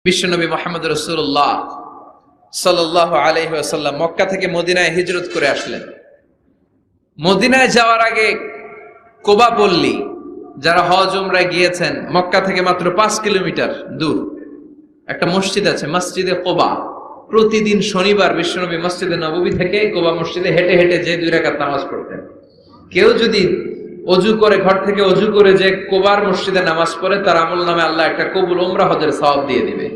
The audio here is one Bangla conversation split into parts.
বিশ্বনবী মুহাম্মদ রাসূলুল্লাহ সাল্লাল্লাহু আলাইহি ওয়াসাল্লাম মক্কা থেকে মদিনায় হিজরত করে আসলেন। মদিনায় যাওয়ার আগে কোবা পল্লী, যারা হজ উমরায় গিয়েছেন, মক্কা থেকে মাত্র 5 কিলোমিটার দূর একটা মসজিদ আছে, মসজিদে কোবা। প্রতিদিন শনিবার বিশ্বনবী মসজিদে নববী থেকে কোবা মসজিদে হেঁটে হেঁটে যে 2 রাকাত নামাজ পড়তেন। কেউ যদি অজু করে, ঘর থেকে অজু করে যে কোবার মসজিদে নামাজ পড়ে, তার আমল নামে আল্লাহ একটা কবুল উমরা হজের সওয়াব দিয়ে দিবে।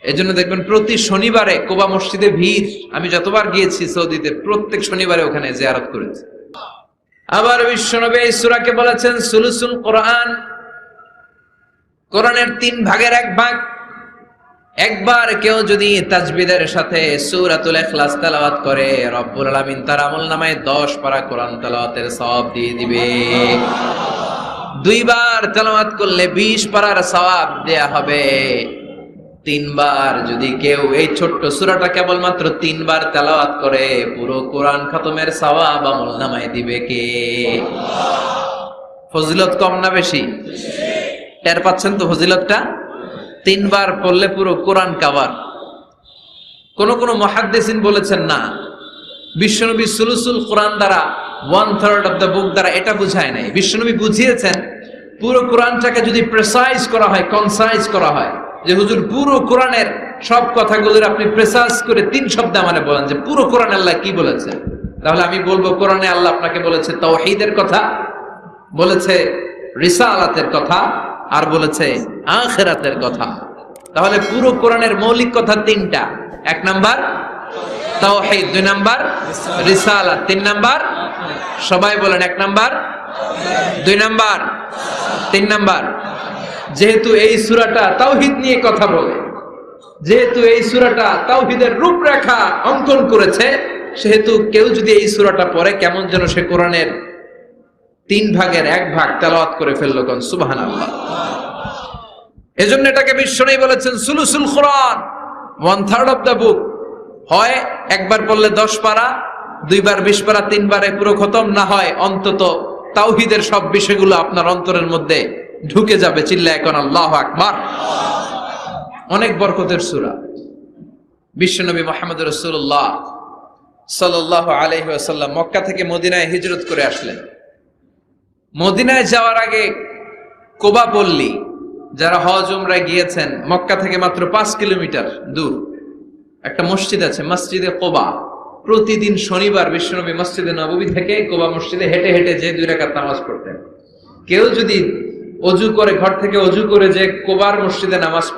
এজন্য দেখবেন প্রতি শনিবারে কোবা মসজিদে ভিড়। আমি যতবার গিয়েছি সৌদিতে, প্রত্যেক শনিবারে ওখানে জিয়ারত করেছি। আবার বিশ্বনবী এই সূরাকে বলেছেন সুলুসুল কোরআন, কোরআনের 3 ভাগের 1 ভাগ। একবার কেউ যদি তাজবিদের সাথে সূরাতুল ইখলাস তেলাওয়াত করে, রব্বুল আলামিন তার আমলনামায় 10 পারা কোরআন তেলাওয়াতের সওয়াব দিয়ে দিবে। 2 বার তেলাওয়াত করলে 20 পারার সওয়াব দেয়া হবে। 3 বার যদি কেউ এই ছোট্ট সূরাটা কেবলমাত্র 3 বার তেলাওয়াত করে, পুরো কোরআন খতমের সওয়াব আমলনামায় দিবে কে? ফজিলত কম না বেশি? টের পাচ্ছেন তো ফজিলতটা? 3 বার পড়লে পুরো কোরআন কভার। কোন কোন মুহাদ্দিসিন বলেছেন না, বিশ্বনবী সুলুসুল কোরআন দ্বারা 1/3 অফ দ্য বুক দ্বারা এটা বুঝায় নাই। বিশ্বনবী বুঝিয়েছেন পুরো কোরআনটাকে যদি প্রেসাইজ করা হয়, কনসাইজ করা হয়, যে হুজুর পুরো কোরআনের সব কথাগুলোর আপনি প্রেসাইজ করে 3 শব্দে আমারে বলেন যে পুরো কোরআন আল্লাহ কি বলেছে, তাহলে আমি বলবো কোরআনে আল্লাহ আপনাকে বলেছে তাওহীদের কথা, বলেছে রিসালাতের কথা, আর বলেছে আখিরাতের কথা। তাহলে পুরো কোরআনের মৌলিক কথা 3টা। 1 নাম্বার তাওহীদ, 2 নাম্বার রিসালাত, 3 নাম্বার সবাই বলেন 1 নাম্বার, 2 নাম্বার, 3 নাম্বার। যেহেতু এই সূরাটা তাওহীদ নিয়ে কথা বলে, যেহেতু এই সূরাটা তাওহীদের রূপরেখা অঙ্কন করেছে, সেহেতু কেউ যদি এই সূরাটা পড়ে কেমন যেন সে কোরআনের 3 ভাগের 1 ভাগ তেলাওয়াত করে ফেললো। কোন সুবহানাল্লাহ। এজন্য এটাকে বিশ্বনবী বলেছেন সুলুসুল কোরআন, 1/3 অফ দ্য বুক। হয় একবার পড়লে 10 পারা, 2 বার 20 পারা, 3 বারে পুরো খতম, না হয় অন্তত তাওহীদের সব বিষয়গুলো আপনার অন্তরের মধ্যে ঢুকে যাবে। চিল্লায় কোন আল্লাহু আকবার। অনেক বরকতের সূরা। বিশ্বনবী মুহাম্মদ রাসূলুল্লাহ সাল্লাল্লাহু আলাইহি ওয়াসাল্লাম মক্কা থেকে মদিনায় হিজরত করে আসলেন। মদিনায় যাওয়ার আগে কোবা পল্লী, যারা হজ উমরায় গিয়েছেন, মক্কা থেকে মাত্র 5 কিলোমিটার দূর একটা মসজিদ আছে, মসজিদে কোবা। প্রতিদিন শনিবার বিশ্বনবী মসজিদে নববী থেকে কোবা মসজিদে হেঁটে হেঁটে যে 2 রাকাত নামাজ পড়তেন। কেউ যদি অজু করে, ঘর থেকে অজু করে যে কোবার মসজিদে নামাজ পড়ে,